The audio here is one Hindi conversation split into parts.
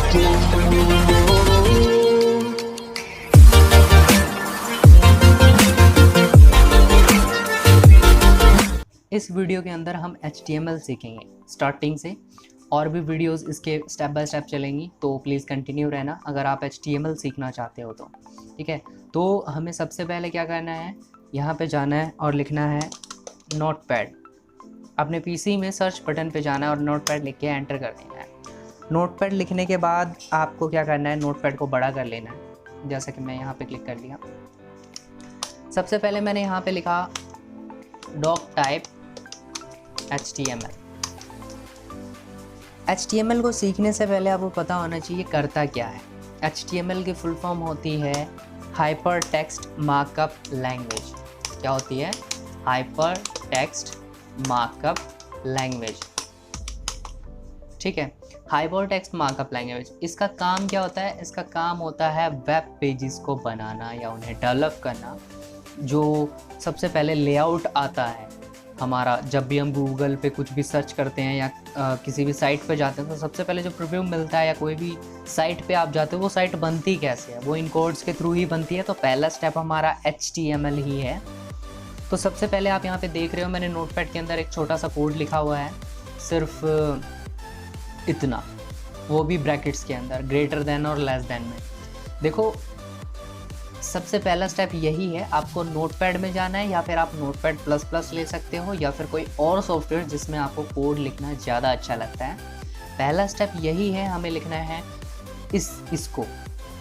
इस वीडियो के अंदर हम HTML सीखेंगे स्टार्टिंग से, और भी वीडियोस इसके स्टेप बाय स्टेप चलेंगी, तो प्लीज़ कंटिन्यू रहना अगर आप HTML सीखना चाहते हो तो। ठीक है, तो हमें सबसे पहले क्या करना है, यहाँ पे जाना है और लिखना है नोटपैड। अपने पीसी में सर्च बटन पे जाना है और नोटपैड लिख के एंटर कर देना है। नोटपैड लिखने के बाद आपको क्या करना है, नोटपैड को बड़ा कर लेना है, जैसा कि मैं यहाँ पे क्लिक कर दिया। सबसे पहले मैंने यहाँ पे लिखा डॉक टाइप HTML। HTML को सीखने से पहले आपको पता होना चाहिए करता क्या है। HTML की फुल फॉर्म होती है हाइपर टेक्स्ट मार्कअप लैंग्वेज। क्या होती है? Hyper text markup language. ठीक है, हाइपर टेक्स्ट मार्कअप लैंग्वेज। इसका काम क्या होता है? इसका काम होता है वेब पेजेस को बनाना या उन्हें डेवलप करना। जो सबसे पहले लेआउट आता है हमारा, जब भी हम गूगल पे कुछ भी सर्च करते हैं या किसी भी साइट पे जाते हैं, तो सबसे पहले जो प्रीव्यू मिलता है या कोई भी साइट पे आप जाते हो, वो साइट बनती कैसे है? वो इन कोड्स के थ्रू ही बनती है। तो पहला स्टेप हमारा HTML ही है। तो सबसे पहले आप यहाँ पे देख रहे हो, मैंने नोटपैड के अंदर एक छोटा सा कोड लिखा हुआ है, सिर्फ इतना, वो भी ब्रैकेट्स के अंदर, ग्रेटर देन और लेस देन में। देखो, सबसे पहला स्टेप यही है, आपको नोटपैड में जाना है, या फिर आप नोटपैड प्लस प्लस ले सकते हो, या फिर कोई और सॉफ्टवेयर जिसमें आपको कोड लिखना ज़्यादा अच्छा लगता है। पहला स्टेप यही है, हमें लिखना है इसको।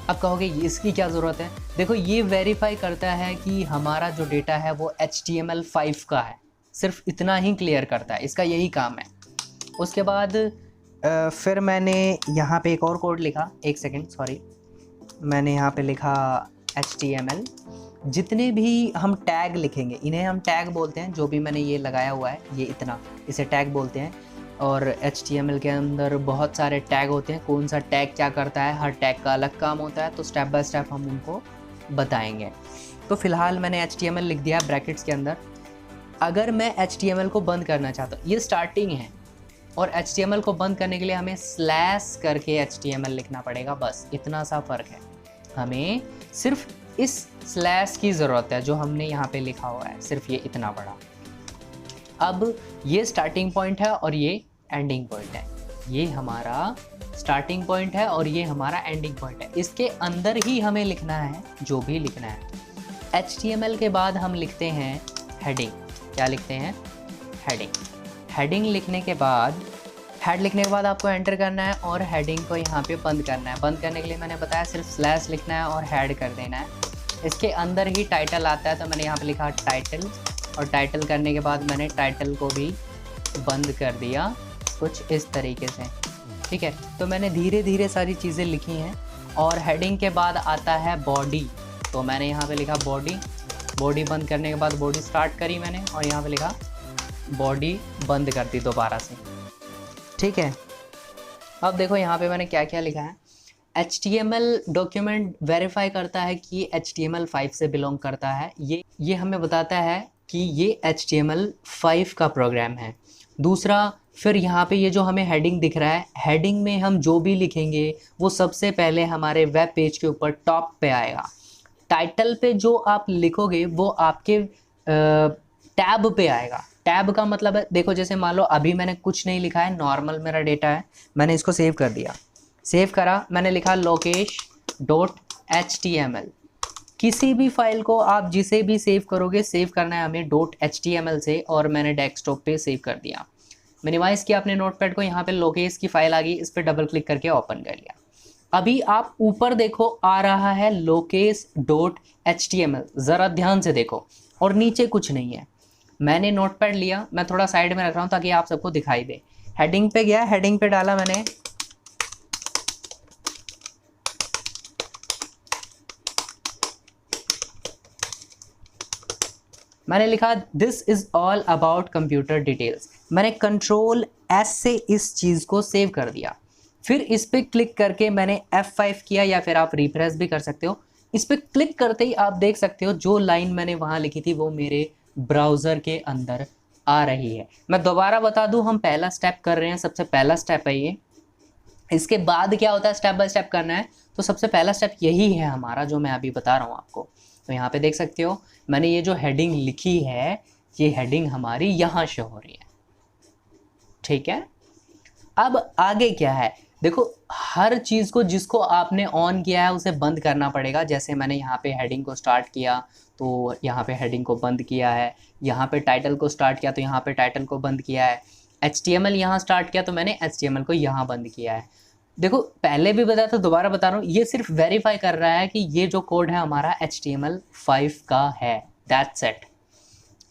अब कहोगे इसकी क्या ज़रूरत है? देखो, ये वेरीफाई करता है कि हमारा जो डेटा है वो HTML5 का है, सिर्फ इतना ही क्लियर करता है, इसका यही काम है। उसके बाद फिर मैंने यहाँ पे एक और कोड लिखा, एक सेकेंड, सॉरी, मैंने यहाँ पे लिखा HTML। जितने भी हम टैग लिखेंगे, इन्हें हम टैग बोलते हैं। जो भी मैंने ये लगाया हुआ है, ये इतना, इसे टैग बोलते हैं। और HTML के अंदर बहुत सारे टैग होते हैं, कौन सा टैग क्या करता है, हर टैग का अलग काम होता है, तो स्टेप बाय स्टेप हम उनको बताएंगे। तो फिलहाल मैंने HTML लिख दिया ब्रैकेट्स के अंदर। अगर मैं HTML को बंद करना चाहता हूँ, ये स्टार्टिंग है, और HTML को बंद करने के लिए हमें स्लैश करके HTML लिखना पड़ेगा, बस इतना सा फ़र्क है। हमें सिर्फ इस स्लैश की ज़रूरत है जो हमने यहाँ पे लिखा हुआ है, सिर्फ ये इतना बड़ा। अब ये स्टार्टिंग पॉइंट है और ये एंडिंग पॉइंट है। ये हमारा स्टार्टिंग पॉइंट है और ये हमारा एंडिंग पॉइंट है। इसके अंदर ही हमें लिखना है जो भी लिखना है। HTML के बाद हम लिखते हैं हेडिंग। क्या लिखते हैं? हेडिंग। हेडिंग लिखने के बाद, हेड लिखने के बाद आपको एंटर करना है और हेडिंग को यहाँ पे बंद करना है। बंद करने के लिए मैंने बताया सिर्फ स्लैश लिखना है और हेड कर देना है। इसके अंदर ही टाइटल आता है, तो मैंने यहाँ पे लिखा टाइटल, और टाइटल करने के बाद मैंने टाइटल को भी बंद कर दिया, कुछ इस तरीके से। ठीक है, तो मैंने धीरे धीरे सारी चीज़ें लिखी हैं। और हेडिंग के बाद आता है बॉडी, तो मैंने यहाँ पे लिखा बॉडी। बॉडी बंद करने के बाद बॉडी स्टार्ट करी मैंने, और यहाँ पे लिखा बॉडी बंद कर दी दोबारा से। ठीक है, अब देखो यहाँ पे मैंने क्या क्या लिखा है। HTML डॉक्यूमेंट वेरीफाई करता है कि HTML5 से बिलोंग करता है। ये हमें बताता है कि ये HTML5 का प्रोग्राम है। दूसरा, फिर यहाँ पे ये जो हमें हेडिंग दिख रहा है, हेडिंग में हम जो भी लिखेंगे वो सबसे पहले हमारे वेब पेज के ऊपर टॉप पे आएगा। टाइटल पे जो आप लिखोगे वो आपके टैब पे आएगा। टैब का मतलब है, देखो जैसे मान लो अभी मैंने कुछ नहीं लिखा है, नॉर्मल मेरा डेटा है, मैंने इसको सेव कर दिया। सेव करा, मैंने लिखा lokesh.html। किसी भी फाइल को आप जिसे भी सेव करोगे, सेव करना है हमें .html से, और मैंने डेस्कटॉप पे सेव कर दिया। मिनिमाइज़ किया अपने नोटपैड को, यहाँ पे लोकेश की फाइल आ गई, इस पर डबल क्लिक करके ओपन कर लिया। अभी आप ऊपर देखो, आ रहा है lokesh.html, ज़रा ध्यान से देखो, और नीचे कुछ नहीं है। मैंने नोटपैड लिया, मैं थोड़ा साइड में रख रहा हूँ ताकि आप सबको दिखाई दे। हेडिंग पे गया, हेडिंग पे डाला मैंने लिखा this is all about computer details. मैंने Ctrl+S से इस चीज़ को सेव कर दिया। फिर इस पर क्लिक करके मैंने F5 किया, या फिर आप रिफ्रेश भी कर सकते हो। इस पर क्लिक करते ही आप देख सकते हो जो लाइन मैंने वहाँ लिखी थी वो मेरे ब्राउज़र के अंदर आ रही है। मैं दोबारा बता दूं, हम पहला स्टेप कर रहे हैं, सबसे पहला स्टेप है ये। इसके बाद क्या होता है, स्टेप बाय स्टेप करना है। तो सबसे पहला स्टेप यही है हमारा जो मैं अभी बता रहा हूँ आपको। तो यहाँ पे देख सकते हो मैंने ये जो हेडिंग लिखी है, ये हेडिंग हमारी यहाँ शो हो रही है, ठीक है। अब आगे क्या है, देखो हर चीज़ को जिसको आपने ऑन किया है उसे बंद करना पड़ेगा। जैसे मैंने यहाँ पे हेडिंग को स्टार्ट किया तो यहाँ पे हेडिंग को बंद किया है, यहाँ पे टाइटल को स्टार्ट किया तो यहाँ पे टाइटल को बंद किया है, HTML यहाँ स्टार्ट किया तो मैंने HTML को यहाँ बंद किया है। देखो पहले भी बताया था, दोबारा बता रहा हूँ, ये सिर्फ वेरीफाई कर रहा है कि ये जो कोड है हमारा HTML5 का है, दैट्स इट।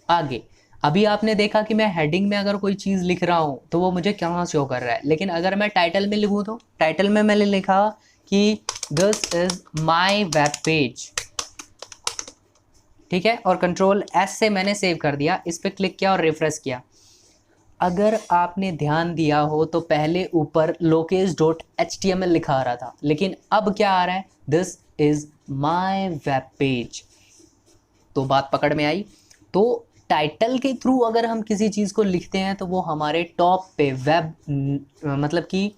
आगे अभी आपने देखा कि मैं हेडिंग में अगर कोई चीज़ लिख रहा हूँ तो वो मुझे कहाँ शो कर रहा है, लेकिन अगर मैं टाइटल में लिखूँ तो टाइटल में मैंने लिखा कि this is my web page, ठीक है, और Ctrl+S से मैंने सेव कर दिया, इस पर क्लिक किया और रिफ्रेश किया। अगर आपने ध्यान दिया हो तो पहले ऊपर lokesh.html लिखा आ रहा था, लेकिन अब क्या आ रहा है, this is my web page. तो बात पकड़ में आई। तो टाइटल के थ्रू अगर हम किसी चीज़ को लिखते हैं तो वो हमारे टॉप पे वेब मतलब कि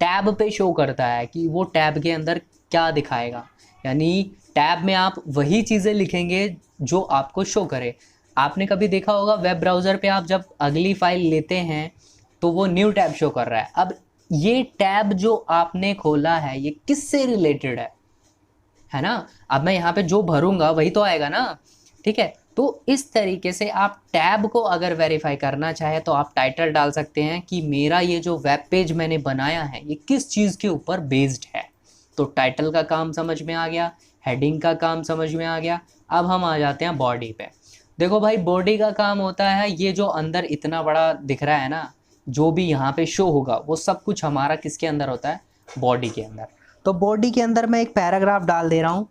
टैब पे शो करता है कि वो टैब के अंदर क्या दिखाएगा, यानी टैब में आप वही चीज़ें लिखेंगे जो आपको शो करे। आपने कभी देखा होगा वेब ब्राउज़र पे आप जब अगली फाइल लेते हैं तो वो न्यू टैब शो कर रहा है। अब ये टैब जो आपने खोला है ये किससे रिलेटेड है ना, अब मैं यहाँ पे जो भरूंगा वही तो आएगा ना, ठीक है। तो इस तरीके से आप टैब को अगर वेरीफाई करना चाहे तो आप टाइटल डाल सकते हैं कि मेरा ये जो वेब पेज मैंने बनाया है ये किस चीज़ के ऊपर बेस्ड है। तो टाइटल का काम समझ में आ गया, हेडिंग का काम समझ में आ गया। अब हम आ जाते हैं बॉडी पे। देखो भाई बॉडी का काम होता है, ये जो अंदर इतना बड़ा दिख रहा है ना, जो भी यहाँ पे शो होगा वो सब कुछ हमारा किसके अंदर होता है, बॉडी के अंदर। तो बॉडी के अंदर मैं एक पैराग्राफ डाल दे रहा हूँ।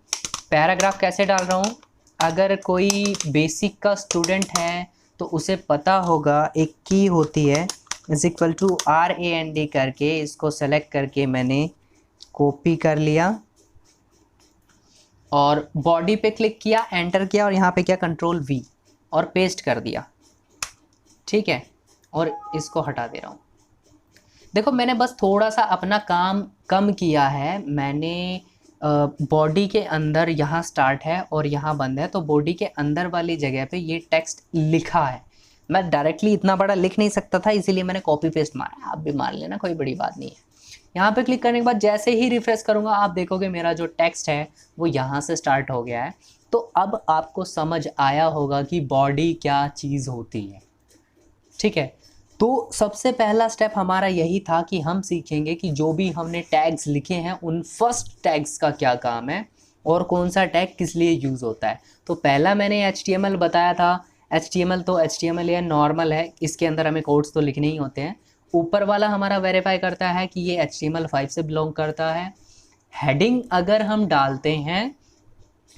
पैराग्राफ कैसे डाल रहा हूँ, अगर कोई बेसिक का स्टूडेंट है तो उसे पता होगा एक की होती है =RAND करके, इसको सेलेक्ट करके मैंने कॉपी कर लिया और बॉडी पे क्लिक किया, एंटर किया और यहाँ पे क्या Ctrl+V और पेस्ट कर दिया, ठीक है। और इसको हटा दे रहा हूँ। देखो मैंने बस थोड़ा सा अपना काम कम किया है, मैंने बॉडी के अंदर यहाँ स्टार्ट है और यहाँ बंद है, तो बॉडी के अंदर वाली जगह पे ये टेक्स्ट लिखा है। मैं डायरेक्टली इतना बड़ा लिख नहीं सकता था, इसीलिए मैंने कॉपी पेस्ट मारा, आप भी मार लेना, कोई बड़ी बात नहीं है। यहाँ पे क्लिक करने के बाद जैसे ही रिफ्रेश करूँगा आप देखोगे मेरा जो टेक्स्ट है वो यहाँ से स्टार्ट हो गया है। तो अब आपको समझ आया होगा कि बॉडी क्या चीज़ होती है, ठीक है। तो सबसे पहला स्टेप हमारा यही था कि हम सीखेंगे कि जो भी हमने टैग्स लिखे हैं उन फर्स्ट टैग्स का क्या काम है और कौन सा टैग किस लिए यूज़ होता है। तो पहला मैंने HTML बताया था। HTML तो HTML या नॉर्मल है, इसके अंदर हमें कोड्स तो लिखने ही होते हैं। ऊपर वाला हमारा वेरीफाई करता है कि ये HTML5 से बिलोंग करता है। हेडिंग अगर हम डालते हैं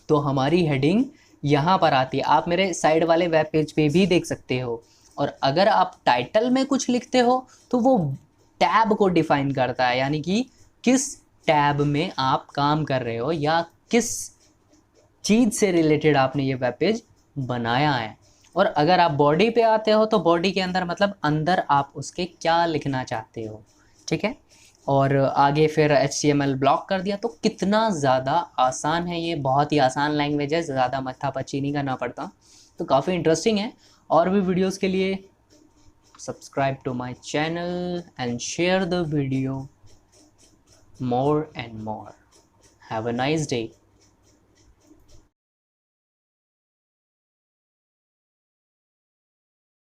तो हमारी हेडिंग यहाँ पर आती है, आप मेरे साइड वाले वेब पेज पे भी देख सकते हो। और अगर आप टाइटल में कुछ लिखते हो तो वो टैब को डिफाइन करता है, यानी कि किस टैब में आप काम कर रहे हो या किस चीज़ से रिलेटेड आपने ये वेब पेज बनाया है। और अगर आप बॉडी पे आते हो तो बॉडी के अंदर मतलब अंदर आप उसके क्या लिखना चाहते हो, ठीक है। और आगे फिर HTML ब्लॉक कर दिया। तो कितना ज़्यादा आसान है ये, बहुत ही आसान लैंग्वेज है, ज़्यादा माथापच्ची नहीं करना पड़ता। तो काफ़ी इंटरेस्टिंग है। और भी वीडियोस के लिए subscribe to my channel and share the video more and more. Have a nice day.